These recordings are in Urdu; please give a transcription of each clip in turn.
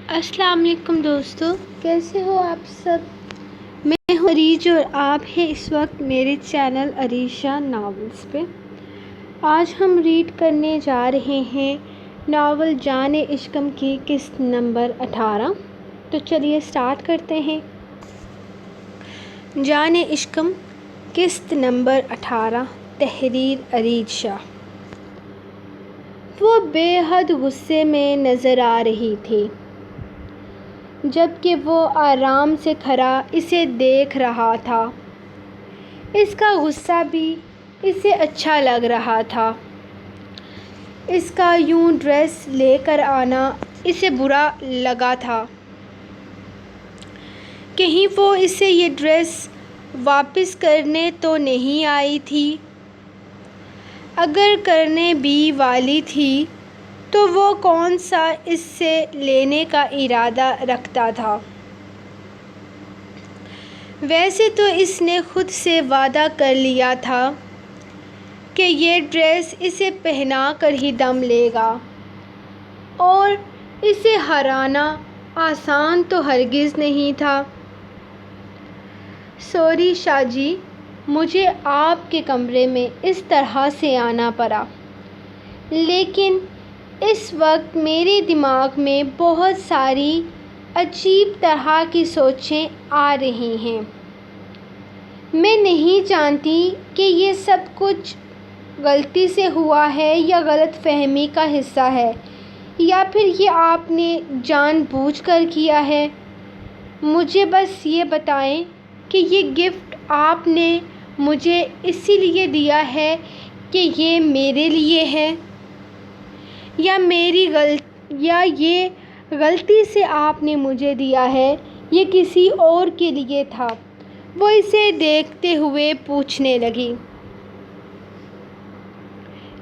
السلام علیکم دوستو، کیسے ہو آپ سب؟ میں ہوں عریج اور آپ ہیں اس وقت میرے چینل عریشہ ناولز پہ۔ آج ہم ریڈ کرنے جا رہے ہیں ناول جان عشقم کی قسط نمبر 18۔ تو چلیے سٹارٹ کرتے ہیں۔ جان عشقم قسط نمبر 18، تحریر عریج شاہ۔ وہ بے حد غصے میں نظر آ رہی تھی، جبکہ وہ آرام سے کھڑا اسے دیکھ رہا تھا۔ اس کا غصہ بھی اسے اچھا لگ رہا تھا۔ اس کا یوں ڈریس لے کر آنا اسے برا لگا تھا۔ کہیں وہ اسے یہ ڈریس واپس کرنے تو نہیں آئی تھی؟ اگر کرنے بھی والی تھی تو وہ کون سا اس سے لینے کا ارادہ رکھتا تھا؟ ویسے تو اس نے خود سے وعدہ کر لیا تھا کہ یہ ڈریس اسے پہنا کر ہی دم لے گا، اور اسے ہرانا آسان تو ہرگز نہیں تھا۔ سوری شاہ جی، مجھے آپ کے کمرے میں اس طرح سے آنا پڑا، لیکن اس وقت میرے دماغ میں بہت ساری عجیب طرح کی سوچیں آ رہی ہیں۔ میں نہیں جانتی کہ یہ سب کچھ غلطی سے ہوا ہے یا غلط فہمی کا حصہ ہے، یا پھر یہ آپ نے جان بوجھ کر کیا ہے۔ مجھے بس یہ بتائیں کہ یہ گفٹ آپ نے مجھے اسی لیے دیا ہے کہ یہ میرے لیے ہے، یا یہ غلطی سے آپ نے مجھے دیا ہے، یہ کسی اور کے لیے تھا؟ وہ اسے دیکھتے ہوئے پوچھنے لگی۔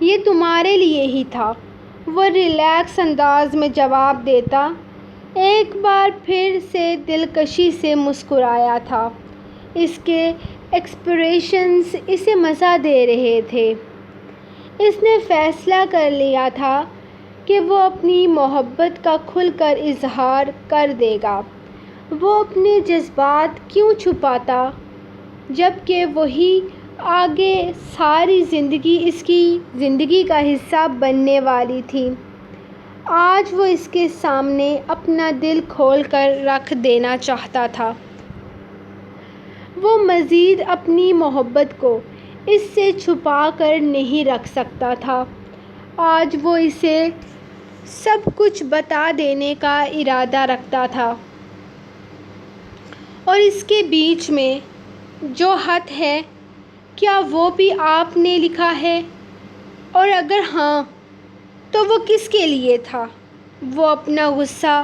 یہ تمہارے لیے ہی تھا، وہ ریلیکس انداز میں جواب دیتا۔ ایک بار پھر سے دلکشی سے مسکرایا تھا۔ اس کے ایکسپریشنز اسے مزہ دے رہے تھے۔ اس نے فیصلہ کر لیا تھا کہ وہ اپنی محبت کا کھل کر اظہار کر دے گا۔ وہ اپنے جذبات کیوں چھپاتا، جبکہ وہی آگے ساری زندگی اس کی زندگی کا حصہ بننے والی تھی۔ آج وہ اس کے سامنے اپنا دل کھول کر رکھ دینا چاہتا تھا۔ وہ مزید اپنی محبت کو اس سے چھپا کر نہیں رکھ سکتا تھا۔ آج وہ اسے سب کچھ بتا دینے کا ارادہ رکھتا تھا، اور اس کے بیچ میں جو خط ہے، کیا وہ بھی آپ نے لکھا ہے؟ اور اگر ہاں تو وہ کس کے لیے تھا؟ وہ اپنا غصہ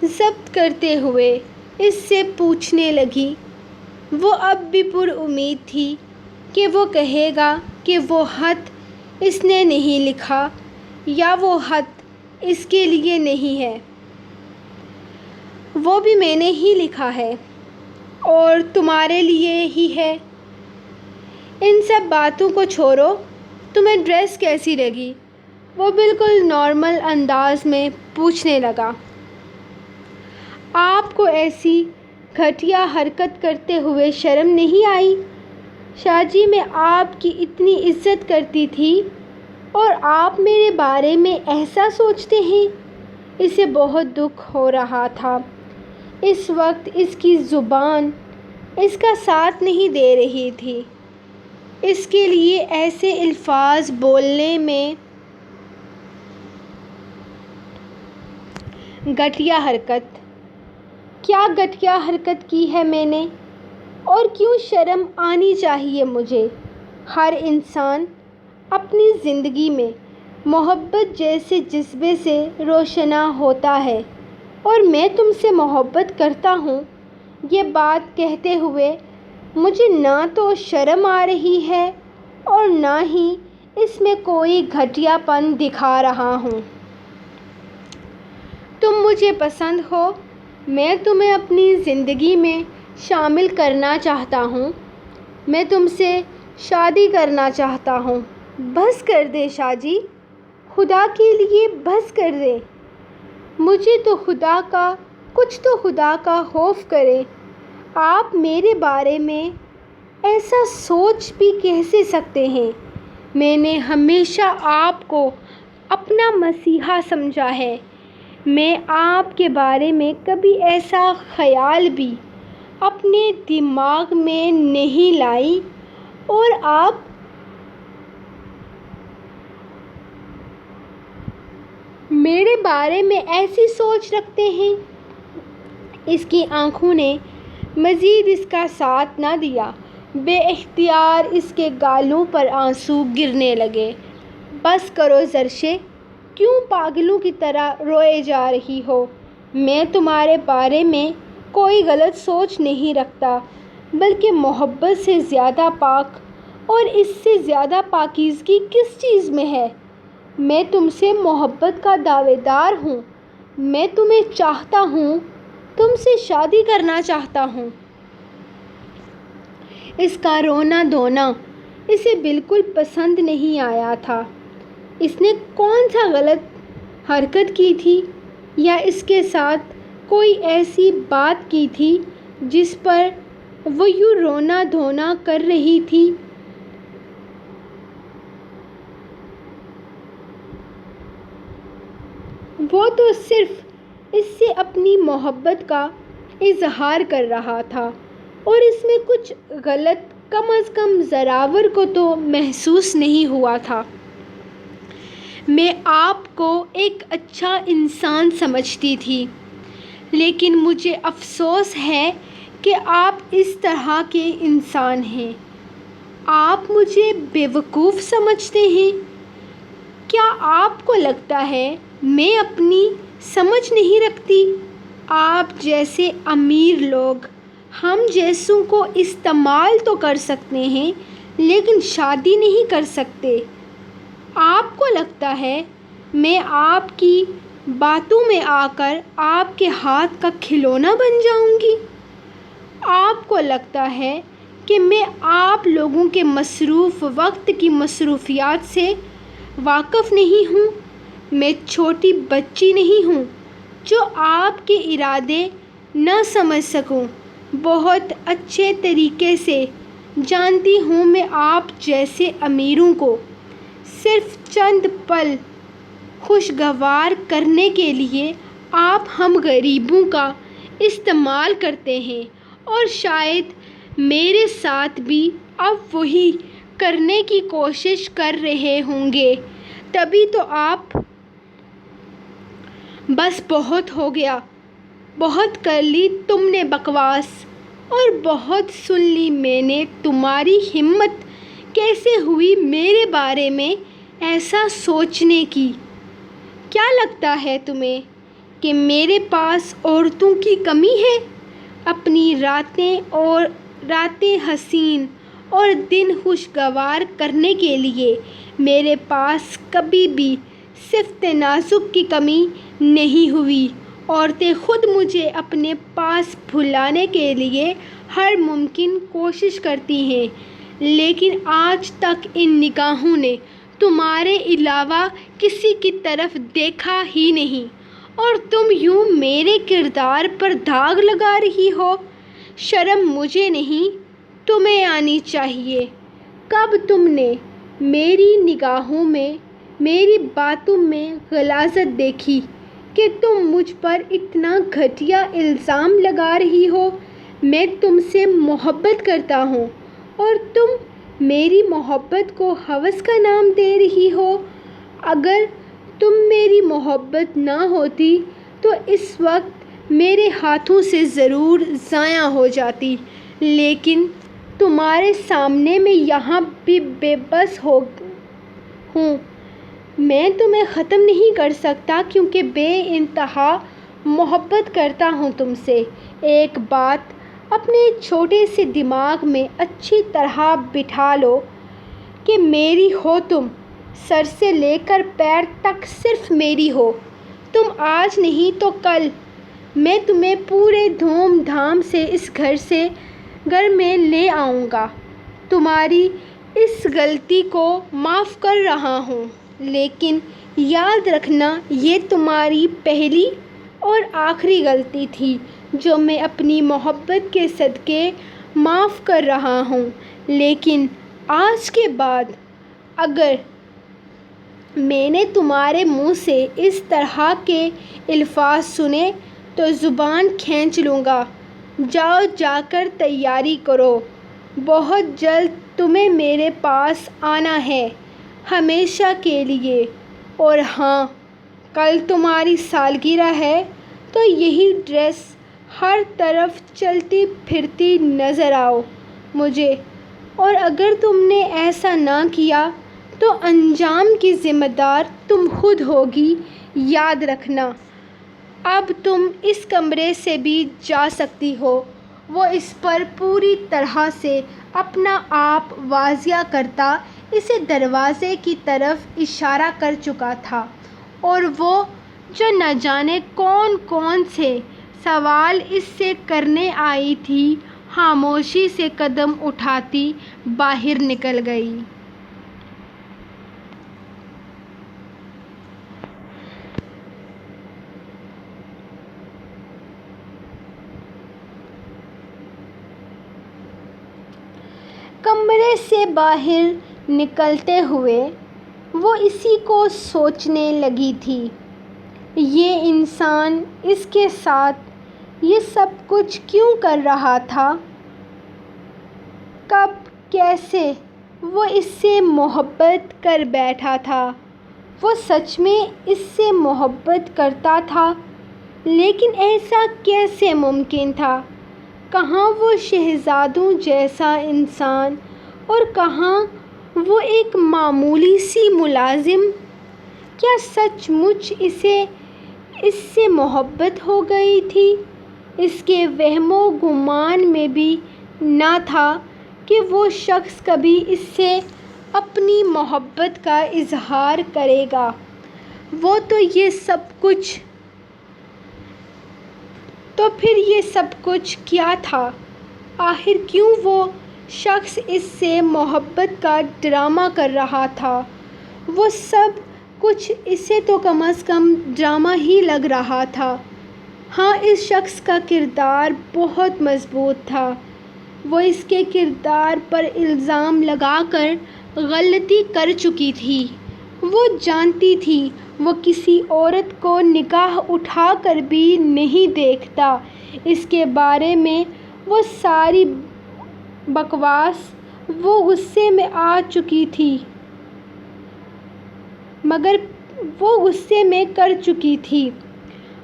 ضبط کرتے ہوئے اس سے پوچھنے لگی۔ وہ اب بھی پر امید تھی کہ وہ کہے گا کہ وہ خط اس نے نہیں لکھا، یا وہ خط اس کے لیے نہیں ہے، وہ بھی میں نے ہی لکھا ہے اور تمہارے لیے ہی ہے۔ ان سب باتوں کو چھوڑو، تمہیں ڈریس کیسی لگی؟ وہ بالکل نارمل انداز میں پوچھنے لگا۔ آپ کو ایسی گھٹیا حرکت کرتے ہوئے شرم نہیں آئی؟ شاہ جی، میں آپ کی اتنی عزت کرتی تھی، اور آپ میرے بارے میں ایسا سوچتے ہیں؟ اسے بہت دکھ ہو رہا تھا۔ اس وقت اس کی زبان اس کا ساتھ نہیں دے رہی تھی۔ اس کے لیے ایسے الفاظ بولنے میں گھٹیا حرکت؟ کیا گھٹیا حرکت کی ہے میں نے؟ اور کیوں شرم آنی چاہیے مجھے؟ ہر انسان اپنی زندگی میں محبت جیسے جذبے سے روشنا ہوتا ہے، اور میں تم سے محبت کرتا ہوں۔ یہ بات کہتے ہوئے مجھے نہ تو شرم آ رہی ہے اور نہ ہی اس میں کوئی گھٹیا پن دکھا رہا ہوں۔ تم مجھے پسند ہو، میں تمہیں اپنی زندگی میں شامل کرنا چاہتا ہوں، میں تم سے شادی کرنا چاہتا ہوں۔ بس کر دیں شاہ جی، خدا کے لیے بس کر دیں۔ مجھے تو خدا کا خوف کرے۔ آپ میرے بارے میں ایسا سوچ بھی کیسے سکتے ہیں؟ میں نے ہمیشہ آپ کو اپنا مسیحا سمجھا ہے۔ میں آپ کے بارے میں کبھی ایسا خیال بھی اپنے دماغ میں نہیں لائی، اور آپ میرے بارے میں ایسی سوچ رکھتے ہیں۔ اس کی آنکھوں نے مزید اس کا ساتھ نہ دیا۔ بے اختیار اس کے گالوں پر آنسو گرنے لگے۔ بس کرو زرشے، کیوں پاگلوں کی طرح روئے جا رہی ہو؟ میں تمہارے بارے میں کوئی غلط سوچ نہیں رکھتا، بلکہ محبت سے زیادہ پاک اور اس سے زیادہ پاکیزگی کس چیز میں ہے؟ میں تم سے محبت کا دعوے دار ہوں۔ میں تمہیں چاہتا ہوں، تم سے شادی کرنا چاہتا ہوں۔ اس کا رونا دھونا اسے بالکل پسند نہیں آیا تھا۔ اس نے کون سا غلط حرکت کی تھی، یا اس کے ساتھ کوئی ایسی بات کی تھی جس پر وہ یوں رونا دھونا کر رہی تھی؟ وہ تو صرف اس سے اپنی محبت کا اظہار کر رہا تھا، اور اس میں کچھ غلط کم از کم زراور کو تو محسوس نہیں ہوا تھا۔ میں آپ کو ایک اچھا انسان سمجھتی تھی، لیکن مجھے افسوس ہے کہ آپ اس طرح کے انسان ہیں۔ آپ مجھے بیوقوف سمجھتے ہیں؟ کیا آپ کو لگتا ہے میں اپنی سمجھ نہیں رکھتی؟ آپ جیسے امیر لوگ ہم جیسوں کو استعمال تو کر سکتے ہیں، لیکن شادی نہیں کر سکتے۔ آپ کو لگتا ہے میں آپ کی باتوں میں آ کر آپ کے ہاتھ کا کھلونا بن جاؤں گی؟ آپ کو لگتا ہے کہ میں آپ لوگوں کے مصروف وقت کی مصروفیات سے واقف نہیں ہوں؟ میں چھوٹی بچی نہیں ہوں جو آپ کے ارادے نہ سمجھ سکوں۔ بہت اچھے طریقے سے جانتی ہوں میں آپ جیسے امیروں کو صرف چند پل خوشگوار کرنے کے لیے آپ ہم غریبوں کا استعمال کرتے ہیں، اور شاید میرے ساتھ بھی اب وہی کرنے کی کوشش کر رہے ہوں گے۔ تبھی تو آپ بس بہت ہو گیا، بہت کر لی تم نے بکواس، اور بہت سن لی میں نے۔ تمہاری ہمت کیسے ہوئی میرے بارے میں ایسا سوچنے کی؟ کیا لگتا ہے تمہیں کہ میرے پاس عورتوں کی کمی ہے؟ اپنی راتیں حسین اور دن خوشگوار کرنے کے لیے میرے پاس کبھی بھی صفت تناسب کی کمی نہیں ہوئی۔ عورتیں خود مجھے اپنے پاس بلانے کے لیے ہر ممکن کوشش کرتی ہیں، لیکن آج تک ان نگاہوں نے تمہارے علاوہ کسی کی طرف دیکھا ہی نہیں، اور تم یوں میرے کردار پر داغ لگا رہی ہو۔ شرم مجھے نہیں، تمہیں آنی چاہیے۔ کب تم نے میری نگاہوں میں، میری باتوں میں غلاظت دیکھی کہ تم مجھ پر اتنا گھٹیا الزام لگا رہی ہو؟ میں تم سے محبت کرتا ہوں، اور تم میری محبت کو ہوس کا نام دے رہی ہو۔ اگر تم میری محبت نہ ہوتی تو اس وقت میرے ہاتھوں سے ضرور ضائع ہو جاتی، لیکن تمہارے سامنے میں یہاں بھی بے بس ہوں۔ میں تمہیں ختم نہیں کر سکتا، کیونکہ بے انتہا محبت کرتا ہوں تم سے۔ ایک بات اپنے چھوٹے سے دماغ میں اچھی طرح بٹھا لو کہ میری ہو تم، سر سے لے کر پیر تک صرف میری ہو۔ تم آج نہیں تو کل میں تمہیں پورے دھوم دھام سے اس گھر میں لے آؤں گا۔ تمہاری اس غلطی کو معاف کر رہا ہوں، لیکن یاد رکھنا یہ تمہاری پہلی اور آخری غلطی تھی جو میں اپنی محبت کے صدقے معاف کر رہا ہوں، لیکن آج کے بعد اگر میں نے تمہارے منہ سے اس طرح کے الفاظ سنے تو زبان کھینچ لوں گا۔ جاؤ، جا کر تیاری کرو، بہت جلد تمہیں میرے پاس آنا ہے، ہمیشہ کے لیے۔ اور ہاں، کل تمہاری سالگرہ ہے تو یہی ڈریس ہر طرف چلتی پھرتی نظر آؤ مجھے، اور اگر تم نے ایسا نہ کیا تو انجام کی ذمہ دار تم خود ہوگی، یاد رکھنا۔ اب تم اس کمرے سے بھی جا سکتی ہو۔ وہ اس پر پوری طرح سے اپنا آپ واضح کرتا اسے دروازے کی طرف اشارہ کر چکا تھا، اور وہ جو نہ جانے کون کون سے سوال اس سے کرنے آئی تھی، خاموشی سے قدم اٹھاتی باہر نکل گئی۔ کمرے سے باہر نکلتے ہوئے وہ اسی کو سوچنے لگی تھی، یہ انسان اس کے ساتھ یہ سب کچھ کیوں کر رہا تھا؟ کب، کیسے وہ اس سے محبت کر بیٹھا تھا؟ وہ سچ میں اس سے محبت کرتا تھا، لیکن ایسا کیسے ممکن تھا؟ کہاں وہ شہزادوں جیسا انسان اور کہاں وہ ایک معمولی سی ملازم؟ کیا سچ مچ اسے اس سے محبت ہو گئی تھی؟ اس کے وہم و گمان میں بھی نہ تھا کہ وہ شخص کبھی اس سے اپنی محبت کا اظہار کرے گا۔ تو پھر یہ سب کچھ کیا تھا؟ آخر کیوں وہ شخص اس سے محبت کا ڈرامہ کر رہا تھا؟ وہ سب کچھ اسے تو کم از کم ڈرامہ ہی لگ رہا تھا۔ ہاں، اس شخص کا کردار بہت مضبوط تھا۔ وہ اس کے کردار پر الزام لگا کر غلطی کر چکی تھی۔ وہ جانتی تھی وہ کسی عورت کو نگاہ اٹھا کر بھی نہیں دیکھتا۔ اس کے بارے میں وہ ساری بکواس وہ غصے میں آ چکی تھی، کر چکی تھی،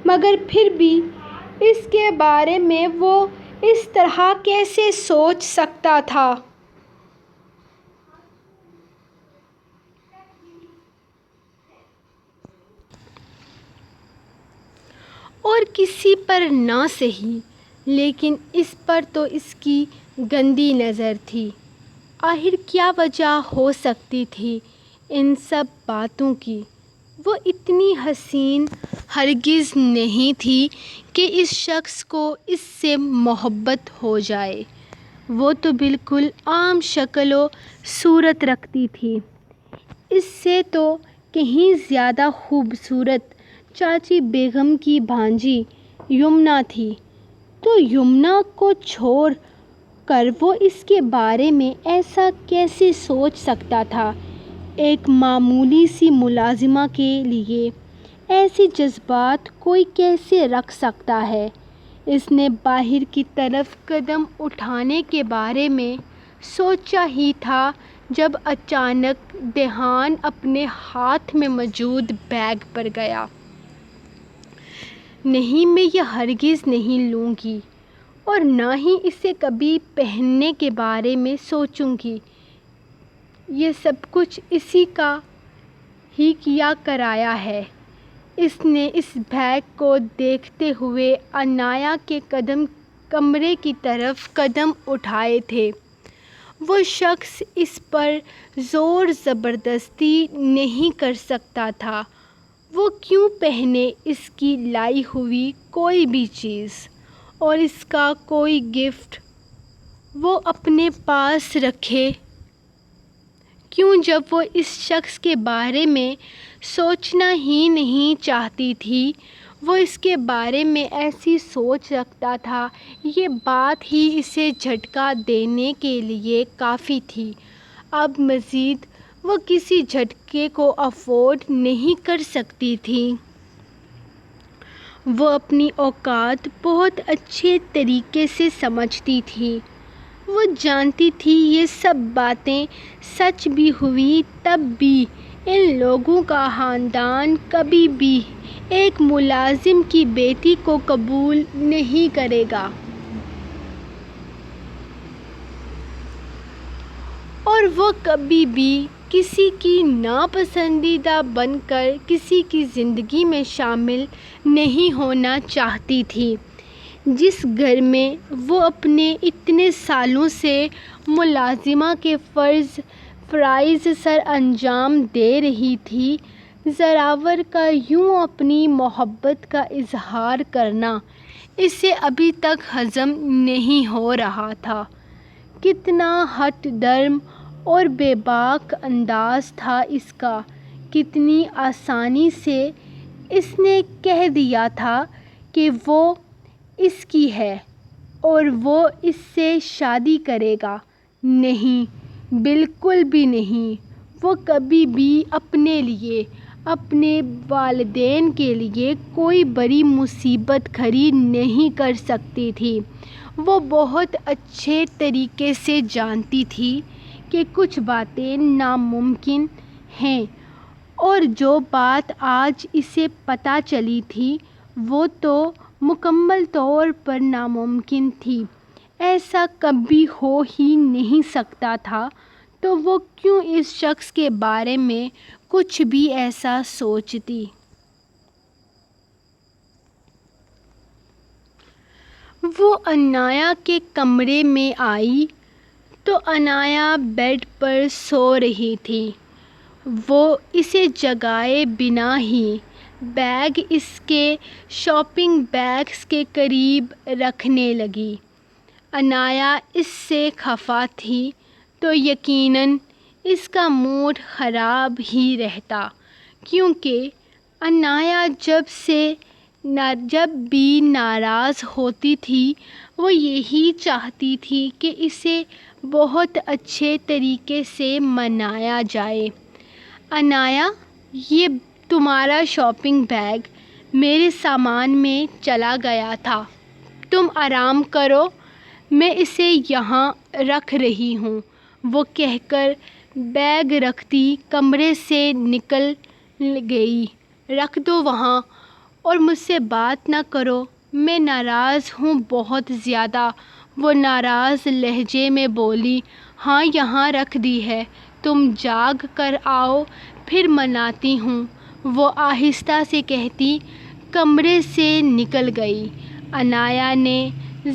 مگر پھر بھی اس کے بارے میں وہ اس طرح کیسے سوچ سکتا تھا؟ اور کسی پر نہ سہی، لیکن اس پر تو اس کی گندی نظر تھی۔ آخر کیا وجہ ہو سکتی تھی ان سب باتوں کی؟ وہ اتنی حسین ہرگز نہیں تھی کہ اس شخص کو اس سے محبت ہو جائے۔ وہ تو بالکل عام شکل و صورت رکھتی تھی۔ اس سے تو کہیں زیادہ خوبصورت چاچی بیگم کی بھانجی یمنا تھی۔ تو یمنا کو چھوڑ کر وہ اس کے بارے میں ایسا کیسے سوچ سکتا تھا؟ ایک معمولی سی ملازمہ کے لیے ایسے جذبات کوئی کیسے رکھ سکتا ہے؟ اس نے باہر کی طرف قدم اٹھانے کے بارے میں سوچا ہی تھا جب اچانک دھیان اپنے ہاتھ میں موجود بیگ پر گیا۔ نہیں، میں یہ ہرگز نہیں لوں گی، اور نہ ہی اسے کبھی پہننے کے بارے میں سوچوں گی۔ یہ سب کچھ اسی کا ہی کیا کرایا ہے۔ اس نے اس بیگ کو دیکھتے ہوئے انایا کے کمرے کی طرف قدم اٹھائے تھے۔ وہ شخص اس پر زور زبردستی نہیں کر سکتا تھا۔ وہ کیوں پہنے اس کی لائی ہوئی کوئی بھی چیز، اور اس کا کوئی گفٹ وہ اپنے پاس رکھے؟ کیوں جب وہ اس شخص کے بارے میں سوچنا ہی نہیں چاہتی تھی، وہ اس کے بارے میں ایسی سوچ رکھتا تھا، یہ بات ہی اسے جھٹکا دینے کے لیے کافی تھی۔ اب مزید وہ کسی جھٹکے کو افورڈ نہیں کر سکتی تھی۔ وہ اپنی اوقات بہت اچھے طریقے سے سمجھتی تھی۔ وہ جانتی تھی یہ سب باتیں سچ بھی ہوئی تب بھی ان لوگوں کا خاندان کبھی بھی ایک ملازم کی بیٹی کو قبول نہیں کرے گا، اور وہ کبھی بھی کسی کی ناپسندیدہ بن کر کسی کی زندگی میں شامل نہیں ہونا چاہتی تھی۔ جس گھر میں وہ اپنے اتنے سالوں سے ملازمہ کے فرائض سر انجام دے رہی تھی، زراور کا یوں اپنی محبت کا اظہار کرنا اسے ابھی تک ہضم نہیں ہو رہا تھا۔ کتنا ہٹ درم اور بے باک انداز تھا اس کا، کتنی آسانی سے اس نے کہہ دیا تھا کہ وہ اس کی ہے اور وہ اس سے شادی کرے گا۔ نہیں، بالکل بھی نہیں۔ وہ کبھی بھی اپنے لیے، اپنے والدین کے لیے کوئی بڑی مصیبت کھڑی نہیں کر سکتی تھی۔ وہ بہت اچھے طریقے سے جانتی تھی کہ کچھ باتیں ناممکن ہیں، اور جو بات آج اسے پتہ چلی تھی وہ تو مکمل طور پر ناممکن تھی۔ ایسا کبھی ہو ہی نہیں سکتا تھا، تو وہ کیوں اس شخص کے بارے میں کچھ بھی ایسا سوچتی؟ وہ عنایا کے کمرے میں آئی تو عنایا بیڈ پر سو رہی تھی۔ وہ اسے جگائے بنا ہی بیگ اس کے شاپنگ بیگز کے قریب رکھنے لگی۔ عنایا اس سے خفا تھی تو یقیناً اس کا موڈ خراب ہی رہتا، کیونکہ عنایا جب بھی ناراض ہوتی تھی وہ یہی چاہتی تھی کہ اسے بہت اچھے طریقے سے منایا جائے۔ عنایا، یہ تمہارا شاپنگ بیگ میرے سامان میں چلا گیا تھا، تم آرام کرو، میں اسے یہاں رکھ رہی ہوں، وہ کہہ کر بیگ رکھتی کمرے سے نکل گئی۔ رکھ دو وہاں اور مجھ سے بات نہ کرو، میں ناراض ہوں بہت زیادہ، وہ ناراض لہجے میں بولی۔ ہاں، یہاں رکھ دی ہے، تم جاگ کر آؤ پھر مناتی ہوں، وہ آہستہ سے کہتی کمرے سے نکل گئی۔ عنایا نے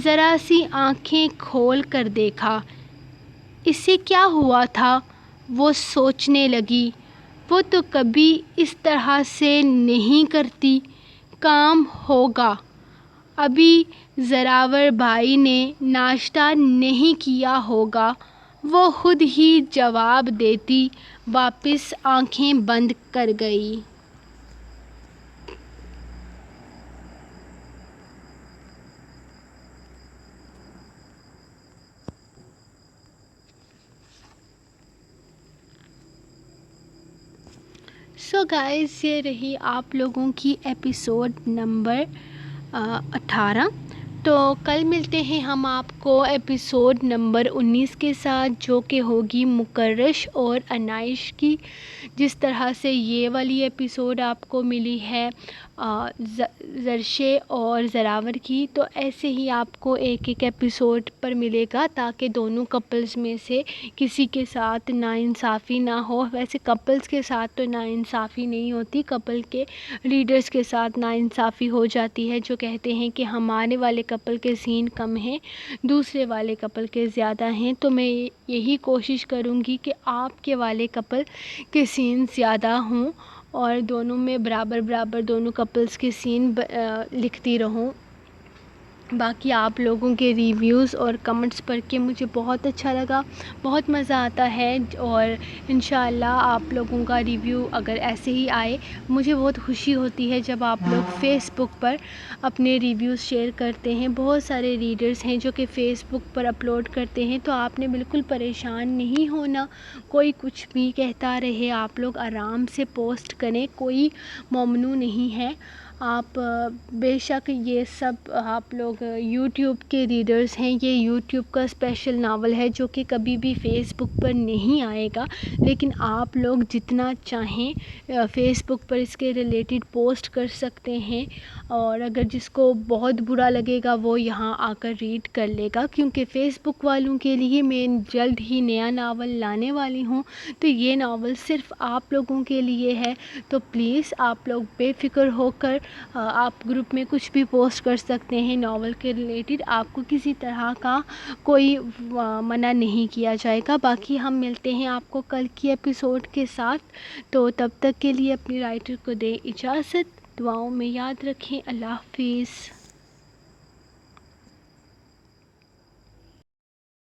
ذرا سی آنکھیں کھول کر دیکھا، اسے کیا ہوا تھا؟ وہ سوچنے لگی، وہ تو کبھی اس طرح سے نہیں کرتی، کام ہوگا، ابھی زراور بھائی نے ناشتہ نہیں کیا ہوگا، وہ خود ہی جواب دیتی واپس آنکھیں بند کر گئی۔ سو گائز، یہ رہی آپ لوگوں کی ایپیسوڈ نمبر 18۔ تو کل ملتے ہیں ہم آپ کو ایپیسوڈ نمبر 19 کے ساتھ، جو کہ ہوگی مکرش اور انائش کی۔ جس طرح سے یہ والی ایپیسوڈ آپ کو ملی ہے زرشے اور زراور کی، تو ایسے ہی آپ کو ایک ایک ایپیسوڈ پر ملے گا، تاکہ دونوں کپلز میں سے کسی کے ساتھ ناانصافی نہ ہو۔ ویسے کپلز کے ساتھ تو ناانصافی نہیں ہوتی، کپل کے لیڈرز کے ساتھ ناانصافی ہو جاتی ہے، جو کہتے ہیں کہ ہمارے والے کپل کے سین کم ہیں، دوسرے والے کپل کے زیادہ ہیں۔ تو میں یہی کوشش کروں گی کہ آپ کے والے کپل کے سین زیادہ ہوں، اور دونوں میں برابر برابر دونوں کپلز کے سین لکھتی رہوں۔ باقی آپ لوگوں کے ریویوز اور کمنٹس پڑھ کے مجھے بہت اچھا لگا، بہت مزہ آتا ہے، اور انشاءاللہ آپ لوگوں کا ریویو اگر ایسے ہی آئے، مجھے بہت خوشی ہوتی ہے جب آپ لوگ فیس بک پر اپنے ریویوز شیئر کرتے ہیں۔ بہت سارے ریڈرز ہیں جو کہ فیس بک پر اپلوڈ کرتے ہیں، تو آپ نے بالکل پریشان نہیں ہونا، کوئی کچھ بھی کہتا رہے، آپ لوگ آرام سے پوسٹ کریں، کوئی ممنوع نہیں ہے۔ آپ بے شک یہ سب آپ لوگ یوٹیوب کے ریڈرز ہیں، یہ یوٹیوب کا اسپیشل ناول ہے جو کہ کبھی بھی فیس بک پر نہیں آئے گا، لیکن آپ لوگ جتنا چاہیں فیس بک پر اس کے ریلیٹڈ پوسٹ کر سکتے ہیں، اور اگر جس کو بہت برا لگے گا وہ یہاں آ کر ریڈ کر لے گا، کیونکہ فیس بک والوں کے لیے میں جلد ہی نیا ناول لانے والی ہوں، تو یہ ناول صرف آپ لوگوں کے لیے ہے۔ تو پلیز آپ لوگ بے فکر ہو کر آپ گروپ میں کچھ بھی پوسٹ کر سکتے ہیں ناول کے ریلیٹڈ، آپ کو کسی طرح کا کوئی منع نہیں کیا جائے گا۔ باقی ہم ملتے ہیں آپ کو کل کی ایپیسوڈ کے ساتھ، تو تب تک کے لیے اپنی رائٹر کو دیں اجازت، دعاؤں میں یاد رکھیں، اللہ حافظ۔